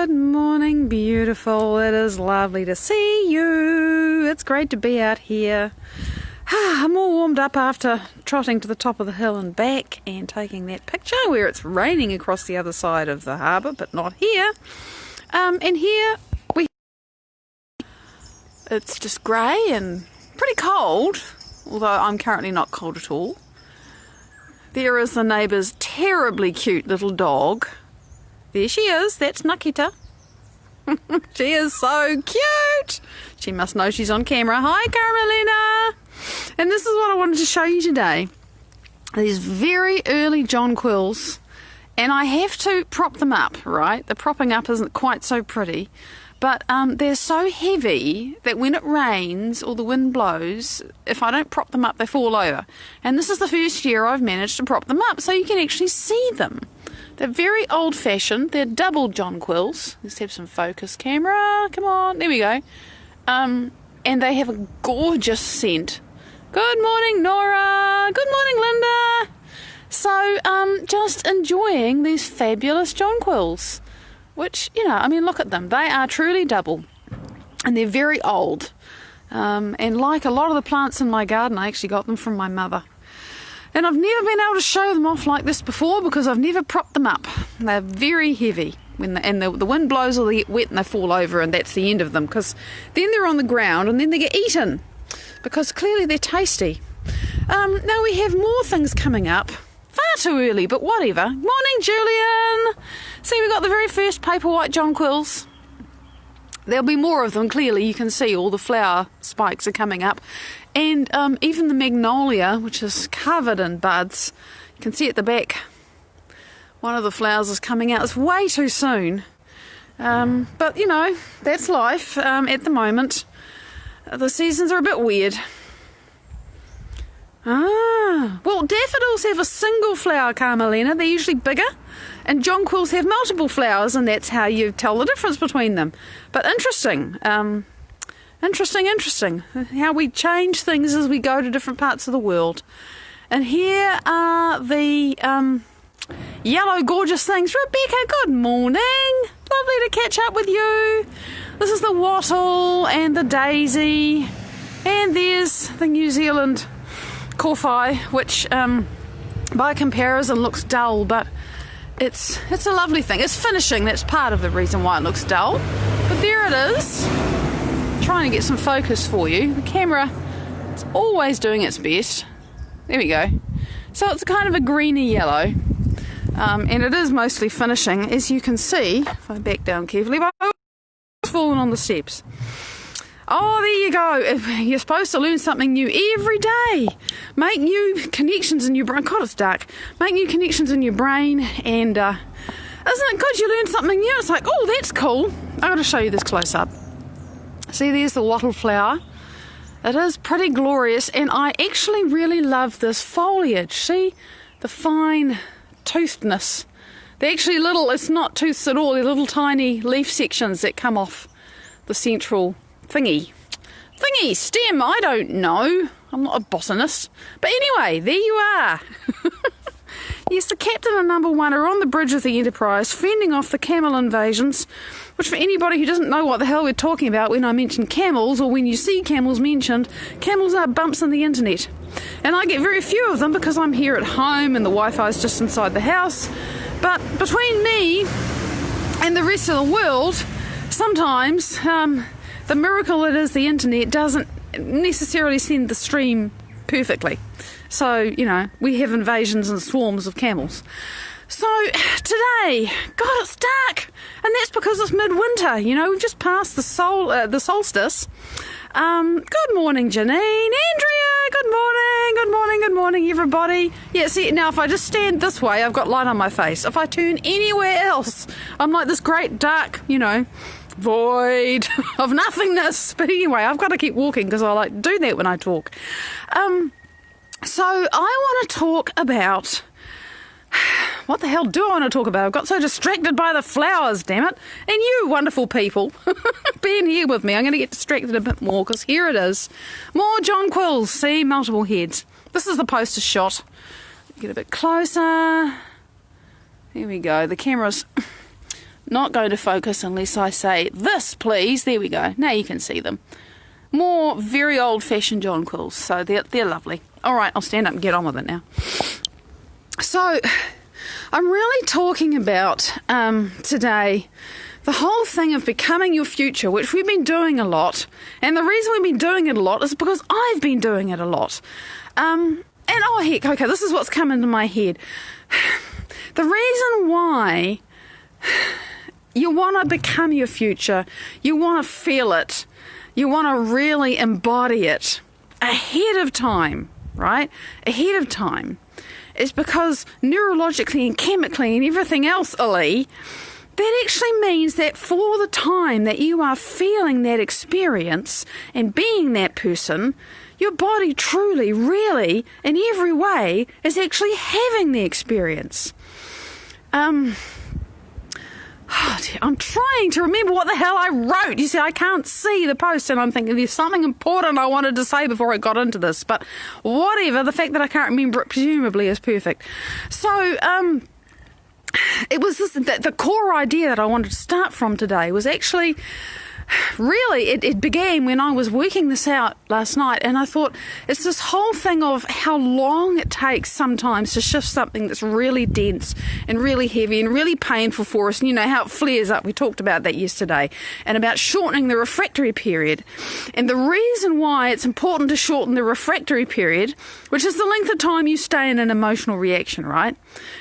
Good morning, beautiful. It is lovely to see you. It's great to be out here. I'm all warmed up after trotting to the top of the hill and back and taking that picture where it's raining across the other side of the harbour, but not here. And here it's just grey and pretty cold, although I'm currently not cold at all. There is the neighbour's terribly cute little dog. There she is, that's Nakita. She is so cute. She must know she's on camera. Hi, Carmelina. And this is what I wanted to show you today. These very early jonquils, and I have to prop them up, right? The propping up isn't quite so pretty, but they're so heavy that when it rains or the wind blows, if I don't prop them up, they fall over. And this is the first year I've managed to prop them up so you can actually see them. They're very old-fashioned. They're double jonquils. Let's have some focus camera. Come on. There we go. And they have a gorgeous scent. Good morning, Nora. Good morning, Linda. So, just enjoying these fabulous jonquils, which, you know, I mean, look at them. They are truly double, and they're very old. And like a lot of the plants in my garden, I actually got them from my mother. And I've never been able to show them off like this before because I've never propped them up. They're very heavy, the wind blows or they get wet and they fall over, and that's the end of them, because then they're on the ground and then they get eaten because clearly they're tasty. Now we have more things coming up. Far too early, but whatever. Morning, Julian. See, we've got the very first paper white jonquils. There'll be more of them. Clearly you can see all the flower spikes are coming up, and even the magnolia, which is covered in buds, you can see at the back one of the flowers is coming out. It's way too soon, but you know, that's life. At the moment the seasons are a bit weird. Well, daffodils have a single flower, Carmelina. They're usually bigger, and jonquils have multiple flowers, and that's how you tell the difference between them. But interesting. Interesting. How we change things as we go to different parts of the world. And here are the yellow gorgeous things. Rebecca, good morning. Lovely to catch up with you. This is the wattle and the daisy. And there's the New Zealand Corfi, which by comparison looks dull, but it's a lovely thing. It's finishing, that's part of the reason why it looks dull. But there it is. Trying to get some focus for you. The camera is always doing its best. There we go. So it's kind of a greeny yellow, and it is mostly finishing, as you can see. If I back down carefully, but it's fallen on the steps. Oh, there you go. You're supposed to learn something new every day. Make new connections in your brain. God, it's dark. Make new connections in your brain, and isn't it good you learn something new? It's like, oh, that's cool. I've got to show you this close up. See, there's the wattle flower. It is pretty glorious, and I actually really love this foliage. See, the fine toothedness. They're actually little, it's not tooths at all, they're little tiny leaf sections that come off the central thingy, stem, I don't know. I'm not a botanist. But anyway, there you are. Yes, the captain and number one are on the bridge of the Enterprise, fending off the camel invasions, which for anybody who doesn't know what the hell we're talking about when I mention camels, or when you see camels mentioned, camels are bumps in the internet. And I get very few of them because I'm here at home and the Wi-Fi is just inside the house. But between me and the rest of the world, sometimes the miracle that is the internet doesn't necessarily send the stream perfectly. So, you know, we have invasions and swarms of camels. So today, God, it's dark, and that's because it's midwinter. You know, we've just passed the solstice. Good morning, Janine. Andrea, good morning, everybody. Yeah, see, now if I just stand this way, I've got light on my face. If I turn anywhere else, I'm like this great dark, you know, void of nothingness. But anyway, I've got to keep walking because I like to do that when I talk. So I want to talk about, what the hell do I want to talk about? I've got so distracted by the flowers, damn it. And you wonderful people being here with me. I'm going to get distracted a bit more because here it is. More jonquils. See, multiple heads. This is the poster shot. Get a bit closer. Here we go. The camera's not going to focus unless I say, this, please. There we go. Now you can see them. More very old-fashioned jonquils, so they're lovely. All right, I'll stand up and get on with it now. So I'm really talking about today the whole thing of becoming your future, which we've been doing a lot. And the reason we've been doing it a lot is because I've been doing it a lot. And oh heck, okay, this is what's come into my head. The reason why you want to become your future, you want to feel it, you want to really embody it ahead of time, right? Ahead of time. Is because neurologically and chemically and everything else, that actually means that for the time that you are feeling that experience and being that person, your body truly, really, in every way, is actually having the experience. Oh dear, I'm trying to remember what the hell I wrote. You see, I can't see the post, and I'm thinking there's something important I wanted to say before I got into this. But whatever, the fact that I can't remember it presumably is perfect. So, it was the core idea that I wanted to start from today was actually, really, it began when I was working this out last night, and I thought it's this whole thing of how long it takes sometimes to shift something that's really dense and really heavy and really painful for us. And you know how it flares up. We talked about that yesterday, and about shortening the refractory period. And the reason why it's important to shorten the refractory period, which is the length of time you stay in an emotional reaction, right?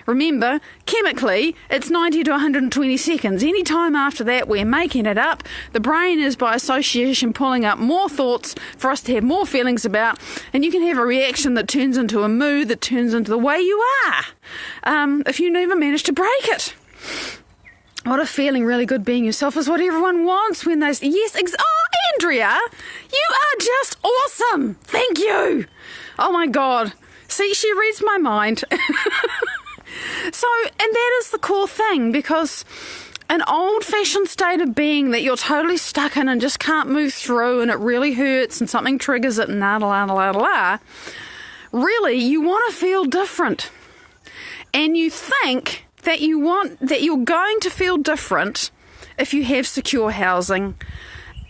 Remember, chemically, it's 90 to 120 seconds. Any time after that, we're making it up. The brain is, by association, pulling up more thoughts for us to have more feelings about, and you can have a reaction that turns into a mood that turns into the way you are, if you never manage to break it. What if feeling really good being yourself is what everyone wants when they say, yes, oh, Andrea, you are just awesome. Thank you. Oh, my God. See, she reads my mind. So, and that is the core thing, because an old-fashioned state of being that you're totally stuck in and just can't move through, and it really hurts and something triggers it and really, you want to feel different. And you think that you're going to feel different if you have secure housing,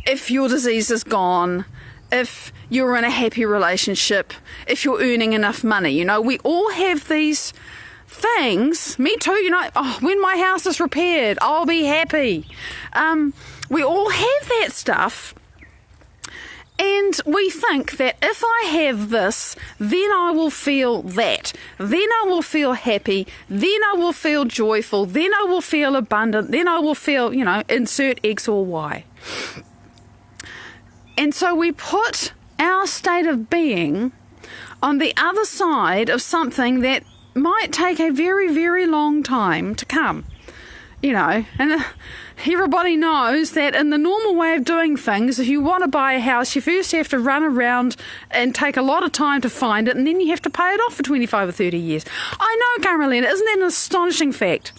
if your disease is gone, if you're in a happy relationship, if you're earning enough money. You know, we all have these things. Me too, you know, when my house is repaired, I'll be happy. We all have that stuff. And we think that if I have this, then I will feel that. Then I will feel happy. Then I will feel joyful. Then I will feel abundant. Then I will feel, you know, insert X or Y. And so we put our state of being on the other side of something that might take a very, very long time to come, you know, and everybody knows that in the normal way of doing things, if you want to buy a house, you first have to run around and take a lot of time to find it, and then you have to pay it off for 25 or 30 years. I know, Carmelina, isn't that an astonishing fact?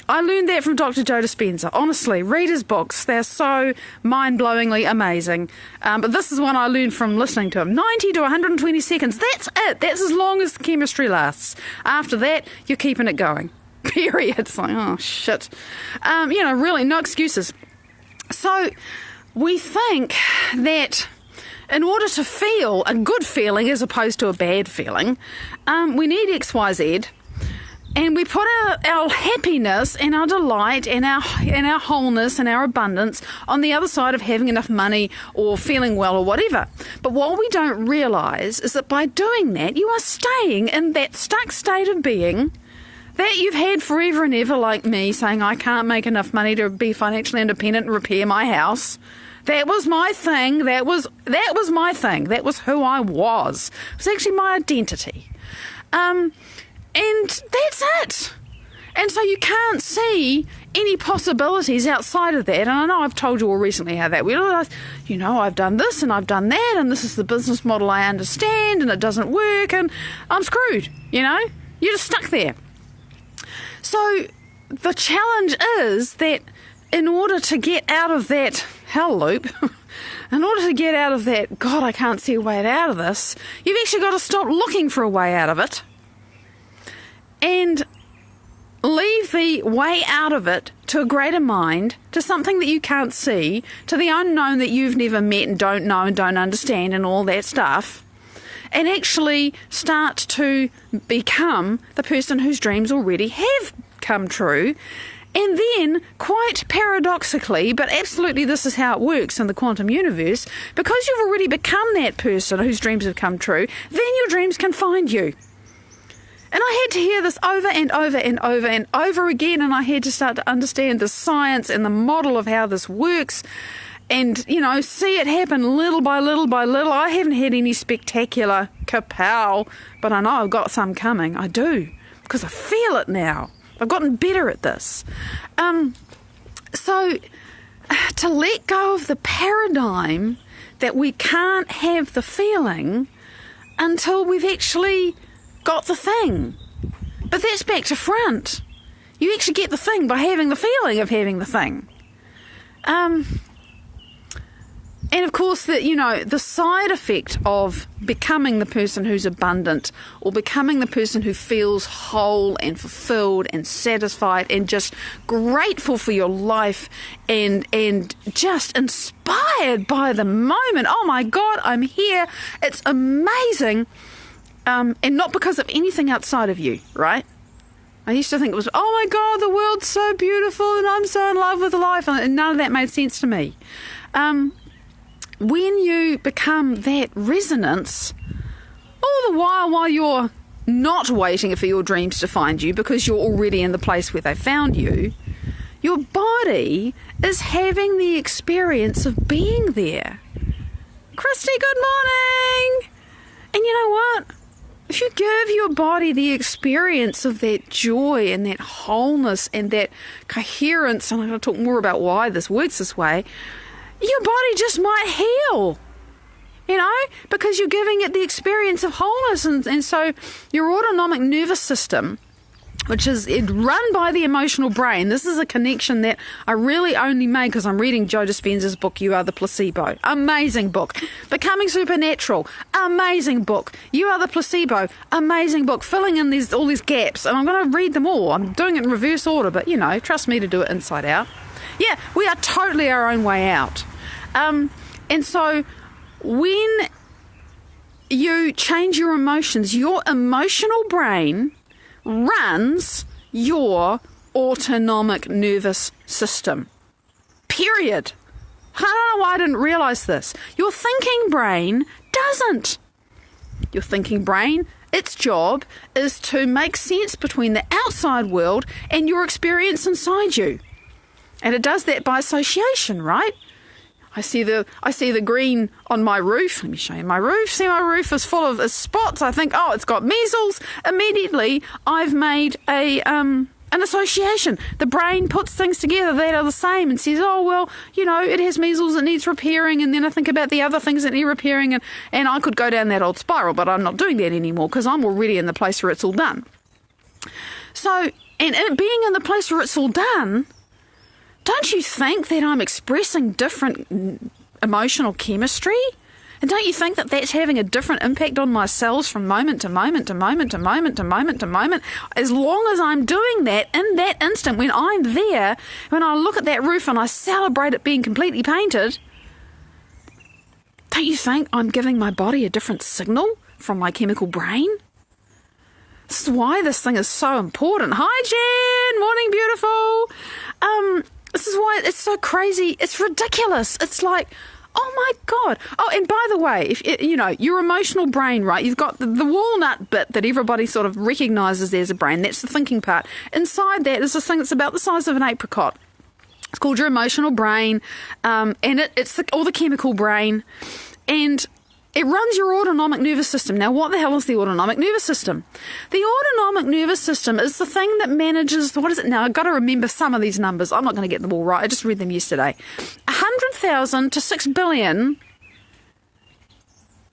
I learned that from Dr. Joe Dispenza. Honestly, read his books. They're so mind-blowingly amazing. But this is one I learned from listening to him. 90 to 120 seconds. That's it. That's as long as the chemistry lasts. After that, you're keeping it going. Period. It's like, oh, shit. You know, really, no excuses. So we think that in order to feel a good feeling as opposed to a bad feeling, we need X, Y, Z. And we put our happiness and our delight and our wholeness and our abundance on the other side of having enough money or feeling well or whatever. But what we don't realise is that by doing that, you are staying in that stuck state of being that you've had forever and ever, like me, saying I can't make enough money to be financially independent and repair my house. That was my thing. That was my thing. That was who I was. It was actually my identity. And that's it. And so you can't see any possibilities outside of that. And I know I've told you all recently how that we realised, you know, I've done this and I've done that, and this is the business model I understand, and it doesn't work, and I'm screwed, you know? You're just stuck there. So the challenge is that in order to get out of that hell loop, in order to get out of that, God, I can't see a way out of this, you've actually got to stop looking for a way out of it and leave the way out of it to a greater mind, to something that you can't see, to the unknown that you've never met and don't know and don't understand and all that stuff, and actually start to become the person whose dreams already have come true. And then, quite paradoxically, but absolutely this is how it works in the quantum universe, because you've already become that person whose dreams have come true, then your dreams can find you. And I had to hear this over and over and over and over again, and I had to start to understand the science and the model of how this works and, you know, see it happen little by little by little. I haven't had any spectacular kapow, but I know I've got some coming. I do, because I feel it now. I've gotten better at this. So to let go of the paradigm that we can't have the feeling until we've actually got the thing. But that's back to front. You actually get the thing by having the feeling of having the thing. And of course, the side effect of becoming the person who's abundant, or becoming the person who feels whole and fulfilled and satisfied and just grateful for your life and just inspired by the moment. Oh my God, I'm here. It's amazing. And not because of anything outside of you, right? I used to think it was, oh my God, the world's so beautiful and I'm so in love with life. And none of that made sense to me. When you become that resonance, all the while you're not waiting for your dreams to find you because you're already in the place where they found you, your body is having the experience of being there. Christy, good morning! And you know what? If you give your body the experience of that joy and that wholeness and that coherence, and I'm going to talk more about why this works this way, your body just might heal, because you're giving it the experience of wholeness. And so your autonomic nervous system, which is run by the emotional brain. This is a connection that I really only made because I'm reading Joe Dispenza's book, You Are the Placebo. Amazing book. Becoming Supernatural. Amazing book. You Are the Placebo. Amazing book. Filling in all these gaps. And I'm going to read them all. I'm doing it in reverse order, but, trust me to do it inside out. Yeah, we are totally our own way out. And so when you change your emotions, your emotional brain runs your autonomic nervous system. Period. I don't know why I didn't realise this. Your thinking brain doesn't. Your thinking brain, its job is to make sense between the outside world and your experience inside you. And it does that by association, right? I see the green on my roof. Let me show you my roof. See, my roof is full of spots. I think, oh, it's got measles. Immediately, I've made an association. The brain puts things together that are the same and says, oh, well, it has measles, it needs repairing. And then I think about the other things that need repairing. And I could go down that old spiral, but I'm not doing that anymore because I'm already in the place where it's all done. So, and it being in the place where it's all done, don't you think that I'm expressing different emotional chemistry? And don't you think that that's having a different impact on my cells from moment to moment to moment to moment to moment to moment? As long as I'm doing that in that instant, when I'm there, when I look at that roof and I celebrate it being completely painted, don't you think I'm giving my body a different signal from my chemical brain? This is why this thing is so important. Hi, Jen! Morning, beautiful! This is why it's so crazy. It's ridiculous. It's like, oh my God. Oh, and by the way, if your emotional brain, right? You've got the walnut bit that everybody sort of recognises as a brain. That's the thinking part. Inside that is this thing that's about the size of an apricot. It's called your emotional brain, and it's all the chemical brain, and it runs your autonomic nervous system. Now, what the hell is the autonomic nervous system? The autonomic nervous system is the thing that manages, what is it now? I've got to remember some of these numbers. I'm not going to get them all right. I just read them yesterday. 100,000 to 6 billion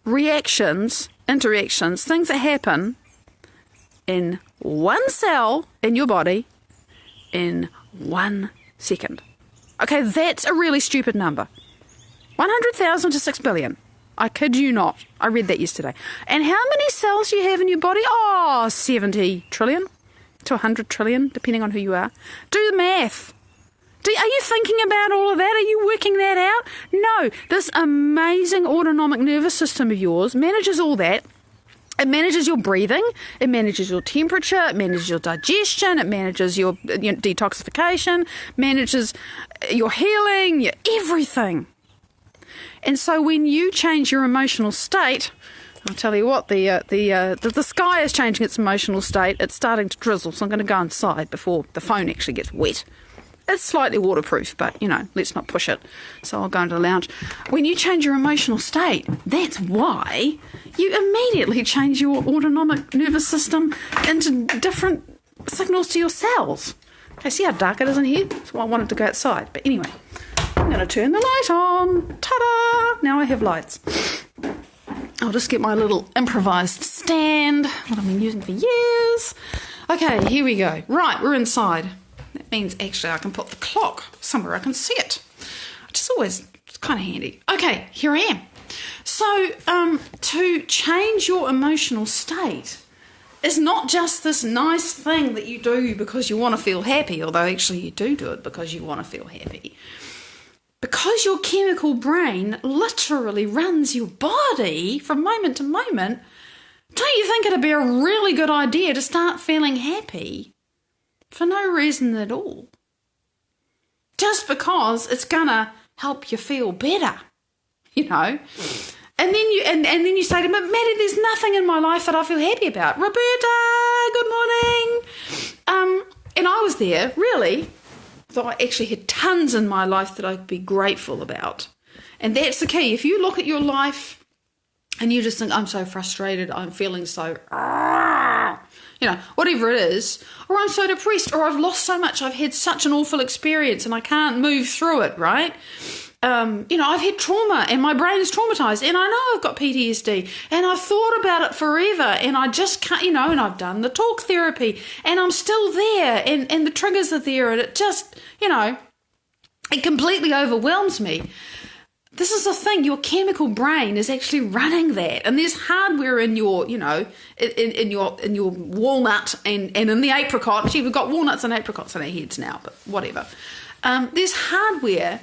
interactions, things that happen in one cell in your body in 1 second. Okay, that's a really stupid number. 100,000 to 6 billion. I kid you not. I read that yesterday. And how many cells do you have in your body? Oh, 70 trillion. to 100 trillion, depending on who you are. Do the math. Are you thinking about all of that? Are you working that out? No. This amazing autonomic nervous system of yours manages all that. It manages your breathing, it manages your temperature, it manages your digestion, it manages your detoxification, manages your healing, your everything. And so when you change your emotional state, I'll tell you what, the sky is changing its emotional state. It's starting to drizzle, so I'm going to go inside before the phone actually gets wet. It's slightly waterproof, but, let's not push it. So I'll go into the lounge. When you change your emotional state, that's why you immediately change your autonomic nervous system into different signals to your cells. Okay, see how dark it is in here? That's why I wanted to go outside. But anyway, I'm going to turn the light on. Ta-da! Now I have lights. I'll just get my little improvised stand, what I've been using for years. Okay, here we go. Right, we're inside. That means actually I can put the clock somewhere I can see it, which is always kind of handy. Okay, here I am. So to change your emotional state is not just this nice thing that you do because you want to feel happy, although actually you do it because you want to feel happy. Because your chemical brain literally runs your body from moment to moment, don't you think it'd be a really good idea to start feeling happy for no reason at all? Just because it's gonna help you feel better, And then you say to me, Maddie, there's nothing in my life that I feel happy about. Roberta, good morning. And I was there, really. So I actually had tons in my life that I'd be grateful about. And that's the key. If you look at your life and you just think, I'm so frustrated, I'm feeling so, whatever it is, or I'm so depressed, or I've lost so much, I've had such an awful experience and I can't move through it, right? I've had trauma and my brain is traumatized and I know I've got PTSD and I've thought about it forever and I just can't, and I've done the talk therapy and I'm still there and the triggers are there and it just, it completely overwhelms me. This is the thing, your chemical brain is actually running that, and there's hardware in your, in your walnut and in the apricot. Gee, we've got walnuts and apricots in our heads now, but whatever. There's hardware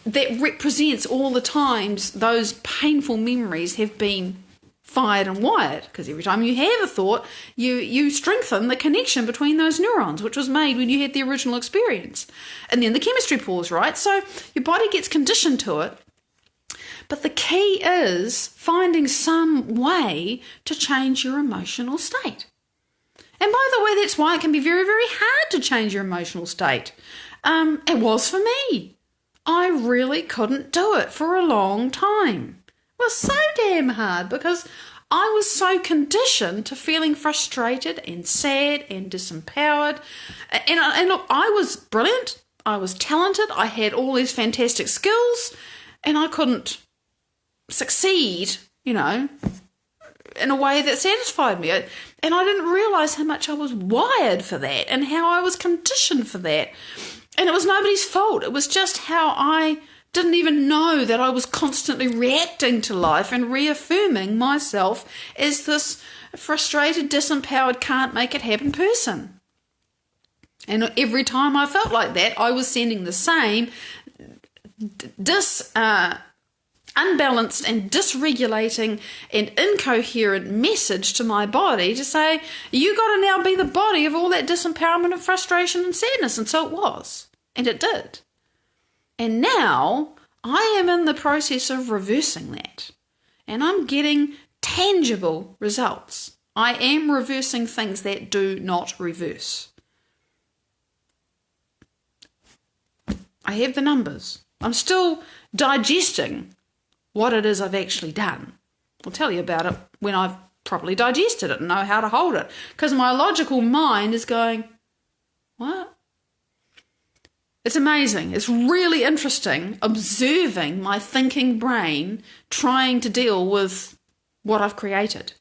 that represents all the times those painful memories have been fired and wired, because every time you have a thought, you strengthen the connection between those neurons, which was made when you had the original experience. And then the chemistry pours, right? So your body gets conditioned to it. But the key is finding some way to change your emotional state. And by the way, that's why it can be very, very hard to change your emotional state. It was for me. I really couldn't do it for a long time. It was so damn hard because I was so conditioned to feeling frustrated and sad and disempowered. And look, I was brilliant. I was talented. I had all these fantastic skills and I couldn't succeed, in a way that satisfied me. And I didn't realise how much I was wired for that and how I was conditioned for that. And it was nobody's fault. It was just how I didn't even know that I was constantly reacting to life and reaffirming myself as this frustrated, disempowered, can't make it happen person. And every time I felt like that, I was sending the same unbalanced and dysregulating and incoherent message to my body to say, you got to now be the body of all that disempowerment and frustration and sadness. And so it was. And it did. And now I am in the process of reversing that. And I'm getting tangible results. I am reversing things that do not reverse. I have the numbers. I'm still digesting what it is I've actually done. I'll tell you about it when I've properly digested it and know how to hold it. Because my logical mind is going, what? It's amazing. It's really interesting observing my thinking brain trying to deal with what I've created.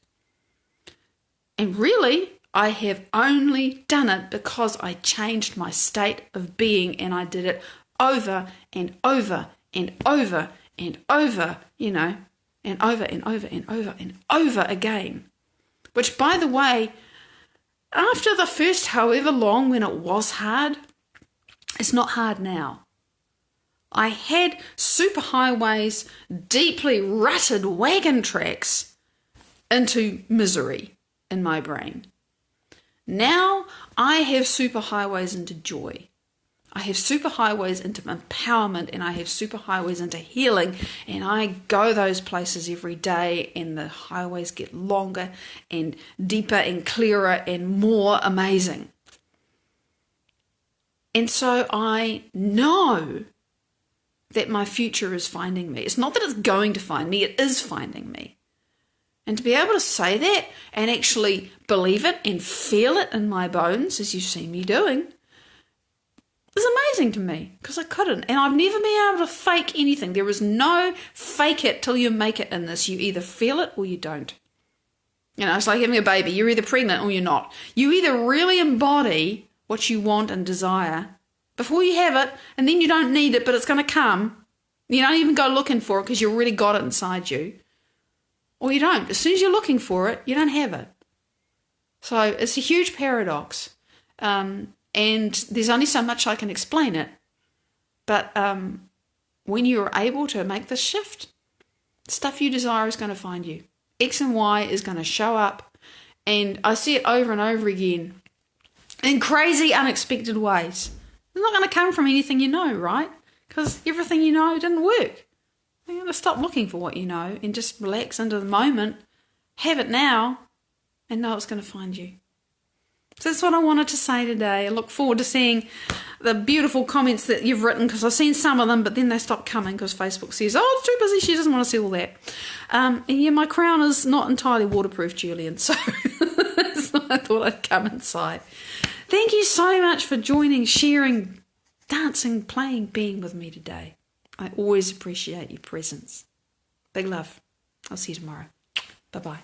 And really, I have only done it because I changed my state of being, and I did it over and over and over and over, and over and over and over and over again. Which, by the way, after the first however long when it was hard, it's not hard now. I had superhighways, deeply rutted wagon tracks into misery in my brain. Now I have superhighways into joy. I have superhighways into empowerment, and I have superhighways into healing, and I go those places every day, and the highways get longer and deeper and clearer and more amazing. And so I know that my future is finding me. It's not that it's going to find me, it is finding me. And to be able to say that and actually believe it and feel it in my bones, as you see me doing, is amazing to me, because I couldn't. And I've never been able to fake anything. There is no fake it till you make it in this. You either feel it or you don't. You know, it's like having a baby. You're either pregnant or you're not. You either really embody what you want and desire before you have it, and then you don't need it, but it's going to come. You don't even go looking for it because you already got it inside you. Or you don't. As soon as you're looking for it, you don't have it. So it's a huge paradox. And there's only so much I can explain it. But when you're able to make this shift, stuff you desire is going to find you. X and Y is going to show up. And I see it over and over again in crazy, unexpected ways. It's not going to come from anything you know, right? Because everything you know didn't work. You're going to stop looking for what you know and just relax into the moment, have it now, and know it's going to find you. So that's what I wanted to say today. I look forward to seeing the beautiful comments that you've written, because I've seen some of them, but then they stop coming because Facebook says, oh, it's too busy, she doesn't want to see all that. And yeah, my crown is not entirely waterproof, Julian, so I thought I'd come inside. Thank you so much for joining, sharing, dancing, playing, being with me today. I always appreciate your presence. Big love. I'll see you tomorrow. Bye-bye.